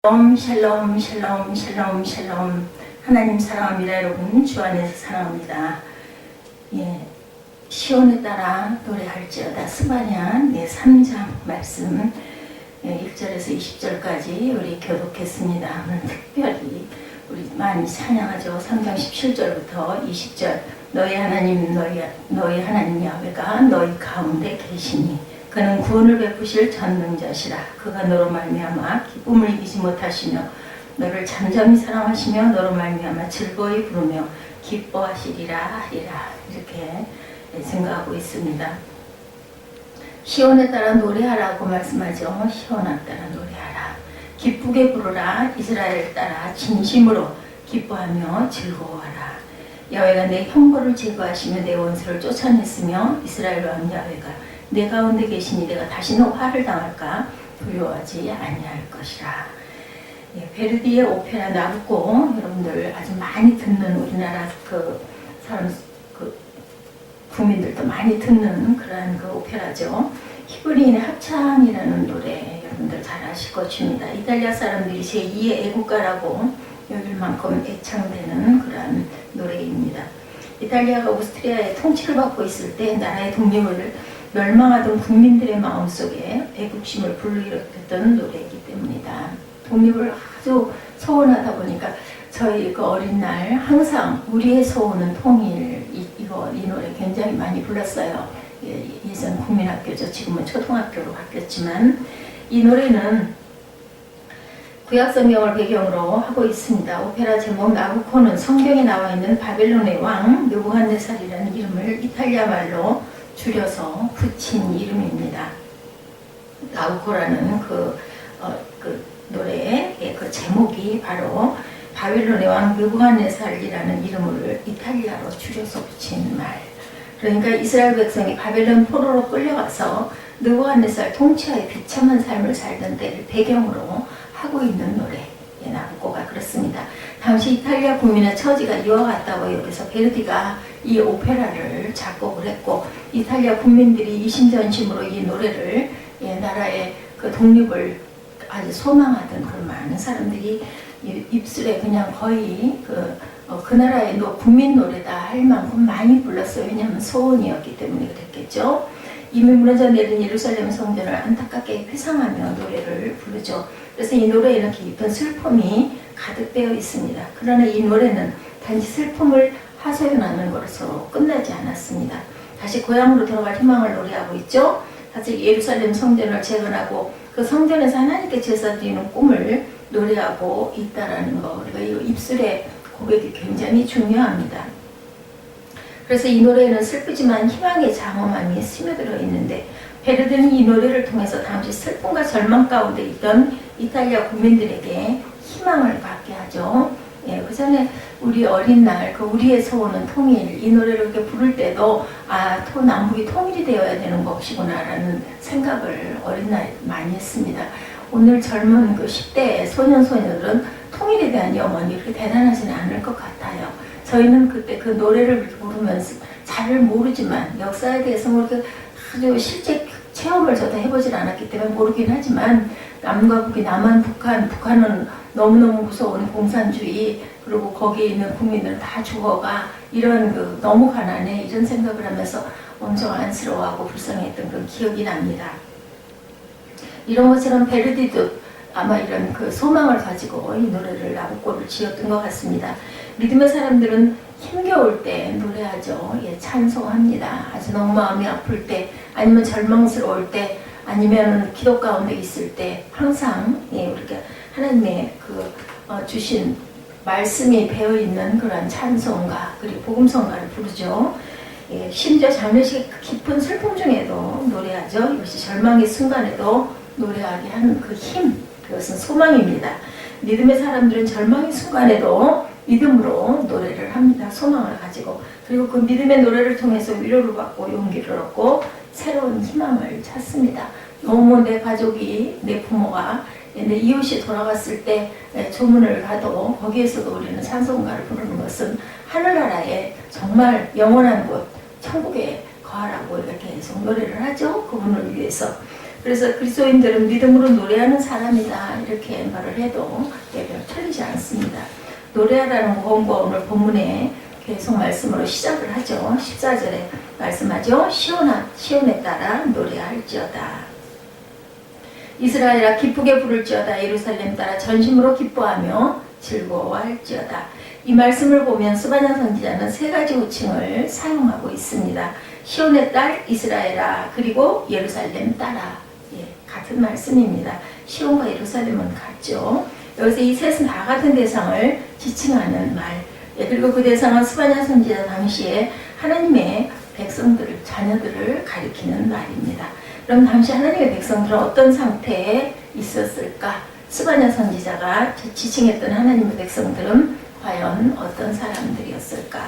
샬롬 샬롬 샬롬 샬롬. 하나님 사랑합니다. 여러분 주 안에서 사랑합니다. 시온에 따라 노래할지어다 스바냐 3장 말씀 1절에서 20절까지 우리 교독했습니다. 오늘 특별히 우리 많이 찬양하죠. 3장 17절부터 20절. 너희 하나님 너희 하나님 야훼가 너희 가운데 계시니 그는 구원을 베푸실 전능자시라. 그가 너로 말미암아 기쁨을 이기지 못하시며 너를 잠잠히 사랑하시며 너로 말미암아 즐거이 부르며 기뻐하시리라 하리라. 이렇게 생각하고 있습니다. 시온에 따라 노래하라고 말씀하죠. 시온에 따라 노래하라. 기쁘게 부르라. 이스라엘 따라 진심으로 기뻐하며 즐거워하라. 야훼가 내 형벌을 제거하시며 내 원수를 쫓아냈으며 이스라엘 왕 야훼가 내 가운데 계시니 내가 다시는 화를 당할까 두려워하지 아니할 것이라. 베르디의 오페라 나부코, 여러분들 아주 많이 듣는 우리나라 국민들도 많이 듣는 그러한 오페라죠. 히브리인의 합창이라는 노래 여러분들 잘 아실 것입니다. 이탈리아 사람들이 제2의 애국가라고 여길 만큼 애창되는 그러한 노래입니다. 이탈리아가 오스트리아의 통치를 받고 있을 때 나라의 독립을 멸망하던 국민들의 마음속에 애국심을 불러일으켰던 노래이기 때문이다. 독립을 아주 소원하다 보니까 저희 어린 날 항상 우리의 소원은 통일 이 노래 굉장히 많이 불렀어요. 예전 국민학교죠. 지금은 초등학교로 바뀌었지만 이 노래는 구약성경을 배경으로 하고 있습니다. 오페라 제목 나부코는 성경에 나와 있는 바벨론의 왕 느부갓네살이라는 이름을 이탈리아 말로 줄여서 붙인 이름입니다. 나부코라는 그 노래의 그 제목이 바로 바벨론의 왕 느부갓네살이라는 이름을 이탈리아로 줄여서 붙인 말. 그러니까 이스라엘 백성이 바벨론 포로로 끌려가서 느부갓네살 통치하에 비참한 삶을 살던 때를 배경으로 하고 있는 노래. 나부코가 그렇습니다. 당시 이탈리아 국민의 처지가 이와 같다고 여기서 베르디가 이 오페라를 작곡을 했고 이탈리아 국민들이 이심전심으로 이 노래를 나라의 그 독립을 아주 소망하던 그 많은 사람들이 입술에 그냥 거의 그 나라의 국민 노래다 할 만큼 많이 불렀어요. 왜냐하면 소원이었기 때문에 그랬겠죠. 이미 무너져 내린 예루살렘 성전을 안타깝게 회상하며 노래를 부르죠. 그래서 이 노래에는 깊은 슬픔이 가득되어 있습니다. 그러나 이 노래는 단지 슬픔을 하소연하는 것으로 끝나지 않았습니다. 다시 고향으로 돌아갈 희망을 노래하고 있죠. 다시 예루살렘 성전을 재건하고 그 성전에서 하나님께 제사 드리는 꿈을 노래하고 있다라는 거. 우리가 이 입술의 고백이 굉장히 중요합니다. 그래서 이 노래에는 슬프지만 희망의 장엄함이 스며들어 있는데 베르디는 이 노래를 통해서 당시 슬픔과 절망 가운데 있던 이탈리아 국민들에게 희망을 갖게 하죠. 그 전에 우리 어린 날 우리의 소원은 통일 이 노래를 이렇게 부를 때도 남북이 통일이 되어야 되는 것이구나라는 생각을 어린 날 많이 했습니다. 오늘 젊은 10대 소년소녀들은 통일에 대한 염원이 그렇게 대단하지는 않을 것 같아요. 저희는 그때 그 노래를 부르면서 잘 모르지만 역사에 대해서 아주 실제 체험을 저도 해보질 않았기 때문에 모르긴 하지만 남과 북이 남한 북한은 너무너무 무서운 공산주의 그리고 거기에 있는 국민들은 다 죽어가 이런 너무 가난해 이런 생각을 하면서 엄청 안쓰러워하고 불쌍했던 그 기억이 납니다. 이런 것처럼 베르디도 아마 이런 소망을 가지고 이 노래를 나부코를 지었던 것 같습니다. 믿음의 사람들은 힘겨울 때 노래하죠. 찬송합니다. 아주 너무 마음이 아플 때 아니면 절망스러울 때 아니면 기도 가운데 있을 때 항상 우리가 하나님의 주신 말씀이 배어있는 그런 찬송가 그리고 복음성가를 부르죠. 심지어 장례식 깊은 슬픔 중에도 노래하죠. 이것이 절망의 순간에도 노래하게 하는 그 힘, 그것은 소망입니다. 믿음의 사람들은 절망의 순간에도 믿음으로 노래를 합니다. 소망을 가지고. 그리고 그 믿음의 노래를 통해서 위로를 받고 용기를 얻고 새로운 희망을 찾습니다. 너무 내 가족이, 내 부모가, 내 이웃이 돌아갔을 때 조문을 가도 거기에서도 우리는 찬송가를 부르는 것은 하늘나라에 정말 영원한 곳, 천국에 거하라고 이렇게 계속 노래를 하죠. 그분을 위해서. 그래서 그리스도인들은 믿음으로 노래하는 사람이다 이렇게 말을 해도 별로 틀리지 않습니다. 노래하라는 권고가 오늘 본문에 계속 말씀으로 시작을 하죠. 14절에 말씀하죠. 시온에 따라 노래할지어다. 이스라엘아 기쁘게 부를지어다. 예루살렘 따라 전심으로 기뻐하며 즐거워할지어다. 이 말씀을 보면 스바냐 선지자는 세 가지 호칭을 사용하고 있습니다. 시온의 딸 이스라엘아, 그리고 예루살렘 따라. 같은 말씀입니다. 시온과 예루살렘은 같죠. 여기서 이 셋은 다 같은 대상을 지칭하는 말. 그리고 그 대상은 스바냐 선지자 당시에 하나님의 백성들을, 자녀들을 가리키는 말입니다. 그럼 당시 하나님의 백성들은 어떤 상태에 있었을까? 스바냐 선지자가 지칭했던 하나님의 백성들은 과연 어떤 사람들이었을까?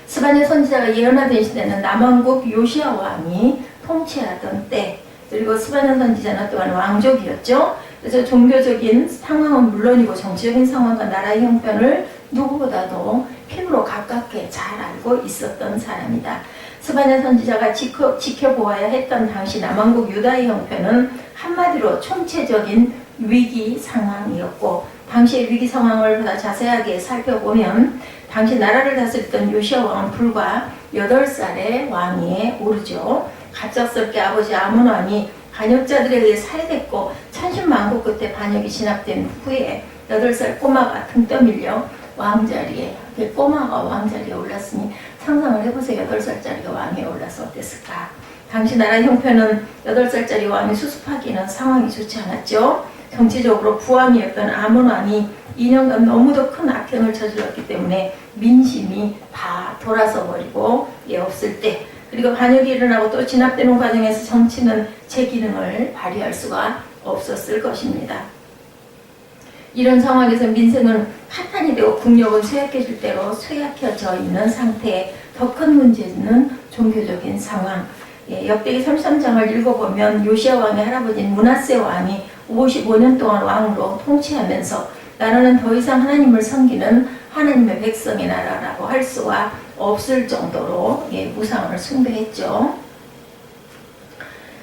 스바냐 선지자가 예언하던 시대는 남왕국 요시야 왕이 통치하던 때, 그리고 스바냐 선지자는 또한 왕족이었죠. 그래서 종교적인 상황은 물론이고 정치적인 상황과 나라의 형편을 누구보다도 피부로 가깝게 잘 알고 있었던 사람이다. 스바냐 선지자가 지켜보아야 했던 당시 남왕국 유다의 형편은 한마디로 총체적인 위기 상황이었고, 당시의 위기 상황을 보다 자세하게 살펴보면 당시 나라를 다스렸던 요시야 왕은 불과 8살의 왕위에 오르죠. 갑작스럽게 아버지 아몬 왕이 반역자들에 의해 살해됐고 천신만고 끝에 반역이 진압된 후에 8살 꼬마가 등 떠밀려 왕자리에, 꼬마가 왕자리에 올랐으니 상상을 해보세요. 8살짜리가 왕위에 올라서 어땠을까? 당시 나라 형편은 8살짜리 왕이 수습하기는 상황이 좋지 않았죠. 정치적으로 부왕이었던 아몬 왕이 2년간 너무도 큰 악행을 저질렀기 때문에 민심이 다 돌아서 버리고 없을 때, 그리고 반역이 일어나고 또 진압되는 과정에서 정치는 제 기능을 발휘할 수가 없었을 것입니다. 이런 상황에서 민생은 한탄이 되고 국력은 쇠약해질 대로 쇠약해져 있는 상태에 더 큰 문제는 종교적인 상황. 역대기 33장을 읽어보면 요시야 왕의 할아버지인 므낫세 왕이 55년 동안 왕으로 통치하면서 나라는 더 이상 하나님을 섬기는 하나님의 백성의 나라라고 할 수가 없을 정도로 우상을 숭배했죠.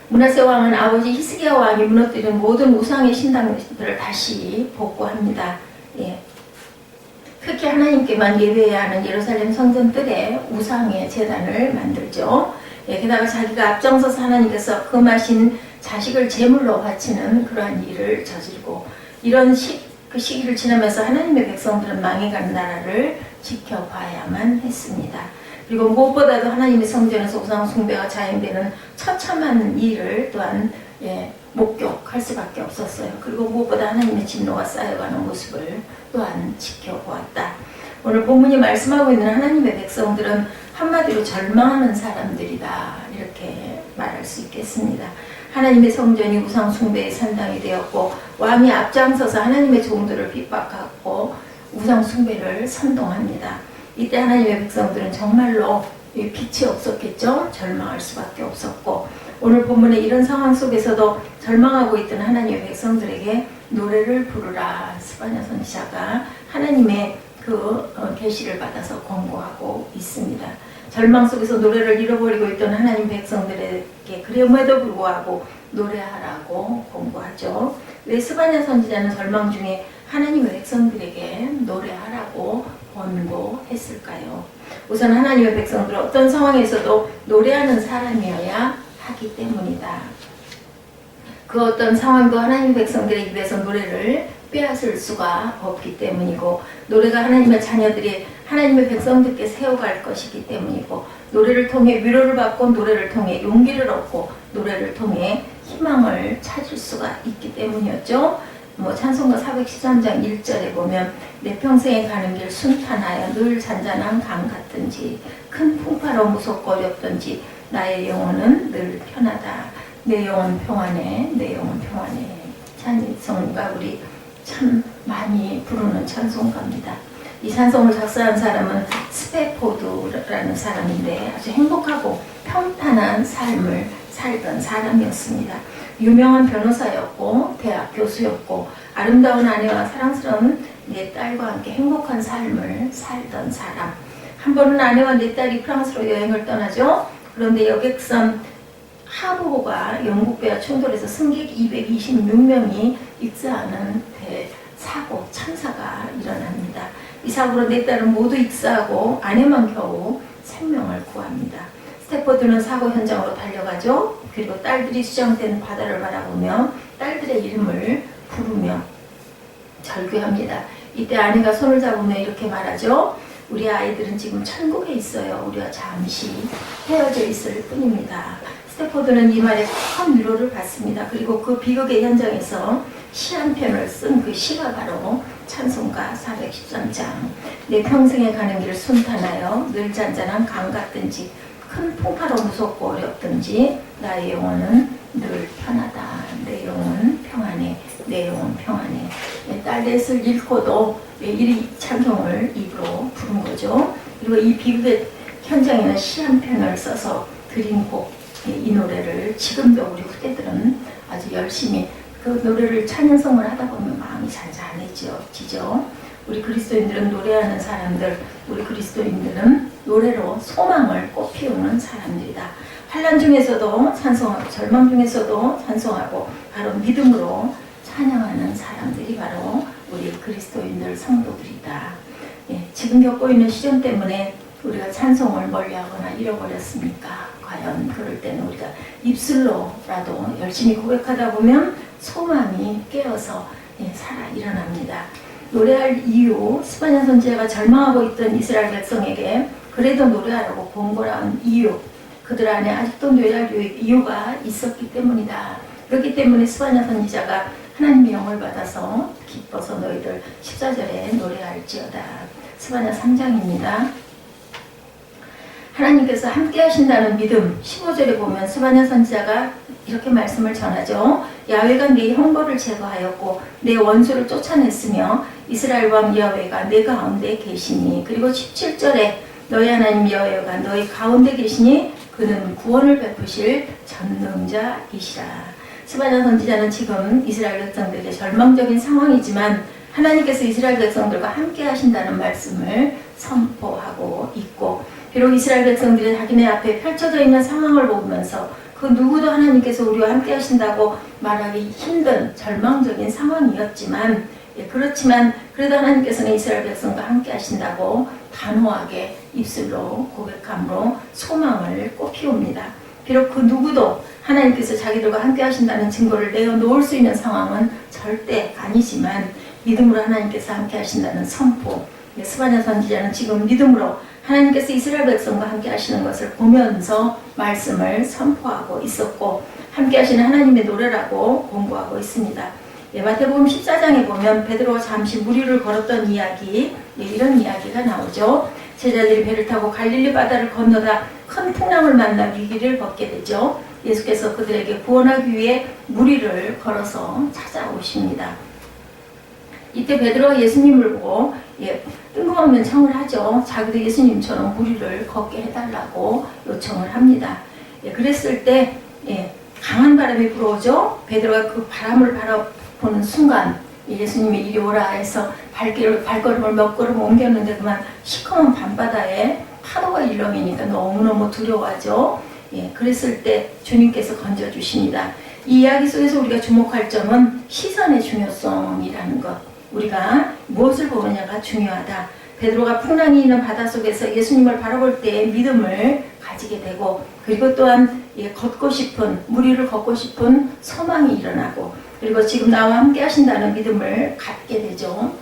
므낫세 왕은 아버지 히스기야 왕이 무너뜨린 모든 우상의 신당들을 다시 복구합니다. 특히 하나님께만 예배하는 예루살렘 성전들에 우상의 제단을 만들죠. 게다가 자기가 앞장서서 하나님께서 금하신 자식을 제물로 바치는 그러한 일을 저지르고, 이런 그 시기를 지나면서 하나님의 백성들은 망해가는 나라를 지켜봐야만 했습니다. 그리고 무엇보다도 하나님의 성전에서 우상 숭배가 자행되는 처참한 일을 또한 목격할 수밖에 없었어요. 그리고 무엇보다 하나님의 진노가 쌓여가는 모습을 또한 지켜보았다. 오늘 본문이 말씀하고 있는 하나님의 백성들은 한마디로 절망하는 사람들이다 이렇게 말할 수 있겠습니다. 하나님의 성전이 우상 숭배의 산당이 되었고 왕이 앞장서서 하나님의 종들을 핍박하고 우상 숭배를 선동합니다. 이때 하나님의 백성들은 정말로 빛이 없었겠죠. 절망할 수밖에 없었고, 오늘 본문의 이런 상황 속에서도 절망하고 있던 하나님의 백성들에게 노래를 부르라 스바냐 선지자가 하나님의 그 계시를 받아서 권고하고 있습니다. 절망 속에서 노래를 잃어버리고 있던 하나님 백성들에게 그럼에도 불구하고 노래하라고 권고하죠. 왜 스바냐 선지자는 절망 중에 하나님의 백성들에게 노래하라고 권고했을까요? 우선 하나님의 백성들은 어떤 상황에서도 노래하는 사람이어야 하기 때문이다. 그 어떤 상황도 하나님의 백성들의 입에서 노래를 빼앗을 수가 없기 때문이고, 노래가 하나님의 자녀들이 하나님의 백성들께 세워갈 것이기 때문이고, 노래를 통해 위로를 받고 노래를 통해 용기를 얻고 노래를 통해 희망을 찾을 수가 있기 때문이었죠. 찬송가 413장 1절에 보면 내 평생에 가는 길 순탄하여 늘 잔잔한 강 같든지 큰 풍파로 무섭고 어렵든지 나의 영혼은 늘 편하다. 내 영혼 평안해, 내 영혼 평안해. 찬송가 우리 참 많이 부르는 찬송가입니다. 이 찬송을 작사한 사람은 스페포드라는 사람인데 아주 행복하고 평탄한 삶을 살던 사람이었습니다. 유명한 변호사였고 대학 교수였고 아름다운 아내와 사랑스러운 네 딸과 함께 행복한 삶을 살던 사람. 한 번은 아내와 네 딸이 프랑스로 여행을 떠나죠. 그런데 여객선 하부호가 영국배와 충돌해서 승객 226명이 익사하는 대사고 참사가 일어납니다. 이 사고로 4딸은 모두 익사하고 아내만 겨우 생명을 구합니다. 스태포드는 사고 현장으로 달려가죠. 그리고 딸들이 수정된 바다를 바라보며 딸들의 이름을 부르며 절규합니다. 이때 아내가 손을 잡으며 이렇게 말하죠. 우리 아이들은 지금 천국에 있어요. 우리와 잠시 헤어져 있을 뿐입니다. 스태포드는 이 말에 큰 위로를 받습니다. 그리고 그 비극의 현장에서 시 한 편을 쓴 그 시가 바로 찬송가 413장. 내 평생에 가는 길 순탄하여 늘 잔잔한 강 같든지 큰 풍파로 무섭고 어렵든지 나의 영혼은 늘 편하다. 내 영혼 평안해. 내 영혼 평안해. 딸 넷을 잃고도 이 찬송을 입으로 부른 거죠. 그리고 이 비극의 현장에는 시 한 편을 써서 드린 곡, 이 노래를 지금도 우리 후대들은 아주 열심히 그 노래를 찬양성을 하다 보면 마음이 잔잔해지죠. 우리 그리스도인들은 노래하는 사람들, 우리 그리스도인들은 노래로 소망을 꽃피우는 사람들이다. 환난 중에서도 찬송하고 절망 중에서도 찬송하고 바로 믿음으로 찬양하는 사람들이 바로 우리 그리스도인들 성도들이다. 지금 겪고 있는 시련 때문에 우리가 찬송을 멀리하거나 잃어버렸습니까? 과연 그럴 때는 우리가 입술로라도 열심히 고백하다 보면 소망이 깨어서 살아 일어납니다. 노래할 이유, 스바냐 선지자가 절망하고 있던 이스라엘 백성에게 그래도 노래하라고 권고한 이유, 그들 안에 아직도 노래할 이유가 있었기 때문이다. 그렇기 때문에 스바냐 선지자가 하나님의 영을 받아서 기뻐서 너희들 14절에 노래할지어다. 스바냐 3장입니다. 하나님께서 함께 하신다는 믿음, 15절에 보면 스바냐 선지자가 이렇게 말씀을 전하죠. 야훼가 네 형벌을 제거하였고 내 원수를 쫓아냈으며 이스라엘 왕 여호와가 내 가운데 계시니. 그리고 17절에 너희 하나님 여호와가 너희 가운데 계시니 그는 구원을 베푸실 전능자이시라. 스바냐 선지자는 지금 이스라엘 백성들에게 절망적인 상황이지만 하나님께서 이스라엘 백성들과 함께 하신다는 말씀을 선포하고 있고, 비록 이스라엘 백성들이 자기네 앞에 펼쳐져 있는 상황을 보면서 그 누구도 하나님께서 우리와 함께 하신다고 말하기 힘든 절망적인 상황이었지만, 그렇지만 그래도 하나님께서는 이스라엘 백성과 함께 하신다고 단호하게 입술로 고백함으로 소망을 꽃피웁니다. 비록 그 누구도 하나님께서 자기들과 함께 하신다는 증거를 내어놓을 수 있는 상황은 절대 아니지만 믿음으로 하나님께서 함께 하신다는 선포, 스바냐 선지자는 지금 믿음으로 하나님께서 이스라엘 백성과 함께 하시는 것을 보면서 말씀을 선포하고 있었고, 함께 하시는 하나님의 노래라고 공부하고 있습니다. 마태복음 14장에 보면 베드로가 잠시 무리를 걸었던 이야기, 이런 이야기가 나오죠. 제자들이 배를 타고 갈릴리 바다를 건너다 큰 풍랑을 만나 위기를 겪게 되죠. 예수께서 그들에게 구원하기 위해 무리를 걸어서 찾아오십니다. 이때 베드로가 예수님을 보고 뜬금없는 청을 하죠. 자기도 예수님처럼 무리를 걷게 해달라고 요청을 합니다. 그랬을 때 강한 바람이 불어오죠. 베드로가 그 바람을 바라보는 순간 예수님이 이리 오라 해서 발걸음을 몇 걸음 옮겼는데 그만 시커먼 밤바다에 파도가 일렁이니까 너무너무 두려워하죠. 그랬을 때 주님께서 건져주십니다. 이 이야기 속에서 우리가 주목할 점은 시선의 중요성이라는 것. 우리가 무엇을 보느냐가 중요하다. 베드로가 풍랑이 있는 바닷속에서 예수님을 바라볼 때의 믿음을 가지게 되고, 그리고 또한 걷고 싶은, 무리를 걷고 싶은 소망이 일어나고, 그리고 지금 나와 함께 하신다는 믿음을 갖게 되죠.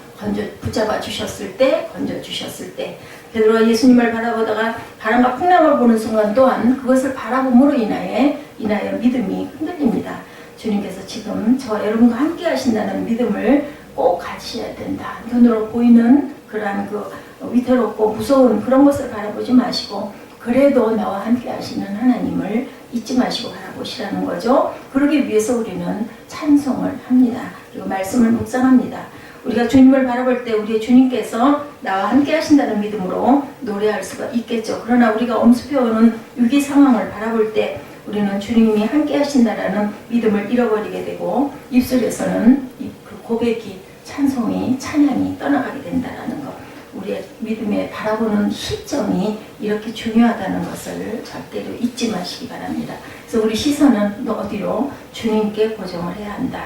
붙잡아 주셨을 때, 건져 주셨을 때, 베드로가 예수님을 바라보다가 바람과 풍랑을 보는 순간 또한 그것을 바라봄으로 인하여 믿음이 흔들립니다. 주님께서 지금 저와 여러분과 함께 하신다는 믿음을 꼭 가지셔야 된다. 눈으로 보이는 그러한 그 위태롭고 무서운 그런 것을 바라보지 마시고, 그래도 나와 함께 하시는 하나님을 잊지 마시고 바라보시라는 거죠. 그러기 위해서 우리는 찬송을 합니다. 그리고 말씀을 묵상합니다. 우리가 주님을 바라볼 때 우리의 주님께서 나와 함께 하신다는 믿음으로 노래할 수가 있겠죠. 그러나 우리가 엄습해오는 위기 상황을 바라볼 때 우리는 주님이 함께 하신다라는 믿음을 잃어버리게 되고, 입술에서는 그 고백이, 찬송이, 찬양이 떠나가게 된다라는 것. 우리의 믿음에 바라보는 시점이 이렇게 중요하다는 것을 절대로 잊지 마시기 바랍니다. 그래서 우리 시선은 어디로? 주님께 고정을 해야 한다.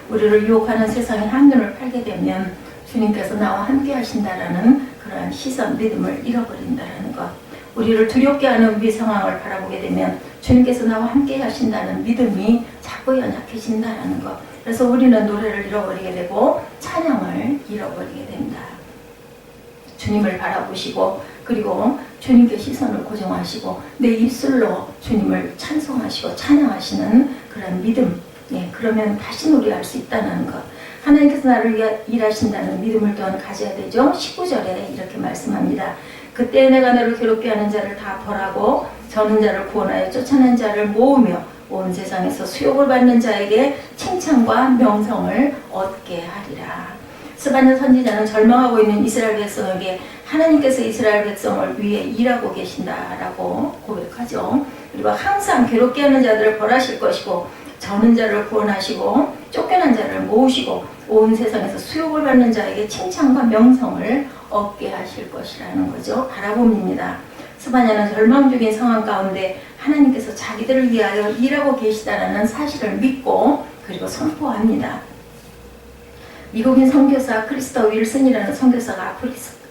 우리를 유혹하는 세상의 한눈을 팔게 되면 주님께서 나와 함께 하신다라는 그러한 시선, 믿음을 잃어버린다라는 것. 우리를 두렵게 하는 위기 상황을 바라보게 되면 주님께서 나와 함께 하신다는 믿음이 자꾸 연약해진다라는 것. 그래서 우리는 노래를 잃어버리게 되고 찬양을 잃어버리게 된다. 주님을 바라보시고 그리고 주님께 시선을 고정하시고 내 입술로 주님을 찬송하시고 찬양하시는 그런 믿음. 그러면 다시 노래할 수 있다는 것. 하나님께서 나를 일하신다는 믿음을 또한 가져야 되죠. 19절에 이렇게 말씀합니다. 그때 내가 너를 괴롭게 하는 자를 다 벌하고 저는 자를 구원하여 쫓아낸 자를 모으며 온 세상에서 수욕을 받는 자에게 칭찬과 명성을 얻게 하리라. 스바냐 선지자는 절망하고 있는 이스라엘 백성에게 하나님께서 이스라엘 백성을 위해 일하고 계신다라고 고백하죠. 그리고 항상 괴롭게 하는 자들을 벌하실 것이고 저는 자를 구원하시고 쫓겨난 자를 모으시고 온 세상에서 수욕을 받는 자에게 칭찬과 명성을 얻게 하실 것이라는 거죠. 바라봅니다. 스바냐는 절망 중인 상황 가운데 하나님께서 자기들을 위하여 일하고 계시다라는 사실을 믿고 그리고 선포합니다. 미국인 선교사 크리스터 윌슨이라는 선교사가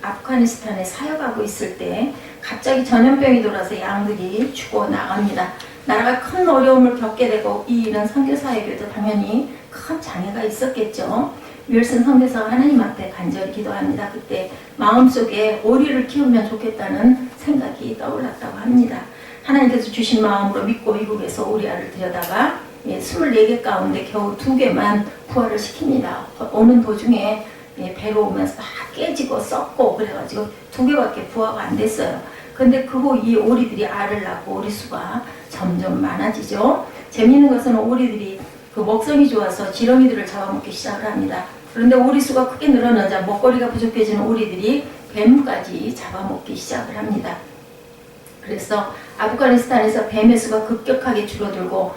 아프가니스탄에 사역하고 있을 때 갑자기 전염병이 돌아서 양들이 죽어 나갑니다. 나라가 큰 어려움을 겪게 되고 이 일은 선교사에게도 당연히 큰 장애가 있었겠죠. 윌슨 선교사가 하나님 앞에 간절히 기도합니다. 그때 마음속에 오리를 키우면 좋겠다는 생각이 떠올랐다고 합니다. 하나님께서 주신 마음으로 믿고 미국에서 오리알을 들여다가 24개 가운데 겨우 2개만 부화를 시킵니다. 오는 도중에 배로 오면서 다 깨지고 썩고 그래가지고 2개밖에 부화가 안 됐어요. 근데 그 후 이 오리들이 알을 낳고 오리수가 점점 많아지죠. 재미있는 것은 오리들이 그 먹성이 좋아서 지렁이들을 잡아먹기 시작을 합니다. 그런데 오리수가 크게 늘어나자 먹거리가 부족해지는 오리들이 뱀까지 잡아먹기 시작을 합니다. 그래서 아프가니스탄에서 뱀의 수가 급격하게 줄어들고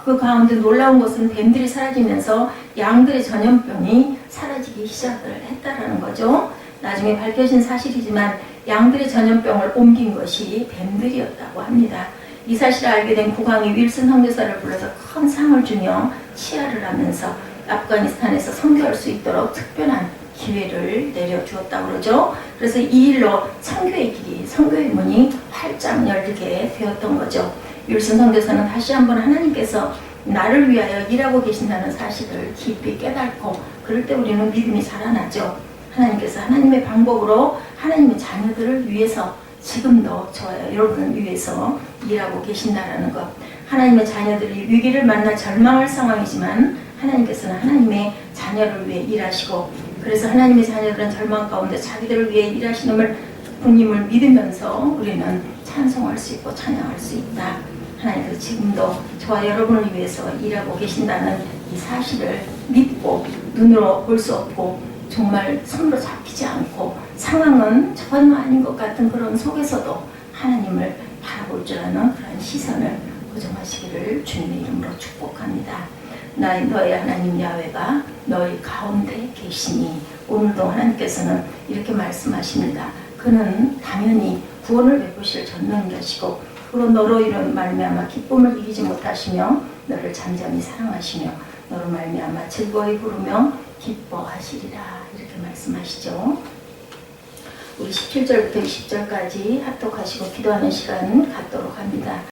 그 가운데 놀라운 것은 뱀들이 사라지면서 양들의 전염병이 사라지기 시작을 했다라는 거죠. 나중에 밝혀진 사실이지만 양들의 전염병을 옮긴 것이 뱀들이었다고 합니다. 이 사실을 알게 된 국왕이 윌슨 선교사를 불러서 큰 상을 주며 치하를 하면서 아프가니스탄에서 선교할 수 있도록 특별한 기회를 내려주었다고 그러죠. 그래서 이 일로 선교의 길이, 선교의 문이 활짝 열리게 되었던 거죠. 윌슨 선교사는 다시 한번 하나님께서 나를 위하여 일하고 계신다는 사실을 깊이 깨닫고 그럴 때 우리는 믿음이 살아나죠. 하나님께서 하나님의 방법으로 하나님의 자녀들을 위해서 지금도 저와 여러분을 위해서 일하고 계신다라는 것. 하나님의 자녀들이 위기를 만나 절망할 상황이지만 하나님께서는 하나님의 자녀를 위해 일하시고 그래서 하나님의 자녀들은 절망 가운데 자기들을 위해 일하시는 주님을 믿으면서 우리는 찬송할 수 있고 찬양할 수 있다. 하나님께서 지금도 저와 여러분을 위해서 일하고 계신다는 이 사실을 믿고 눈으로 볼 수 없고 정말 손으로 잡히지 않고 상황은 전혀 아닌 것 같은 그런 속에서도 하나님을 바라볼 줄 아는 그런 시선을 고정하시기를 주님의 이름으로 축복합니다. 너의 하나님 야훼가 너희 가운데 계시니 오늘도 하나님께서는 이렇게 말씀하십니다. 그는 당연히 구원을 베푸실 전능자시고 그로 너로 이런 말미암아 기쁨을 이기지 못하시며 너를 잠잠히 사랑하시며 너로 말미암아 즐거이 부르며 기뻐하시리라 이렇게 말씀하시죠. 우리 17절부터 20절까지 합독하시고 기도하는 시간 갖도록 합니다.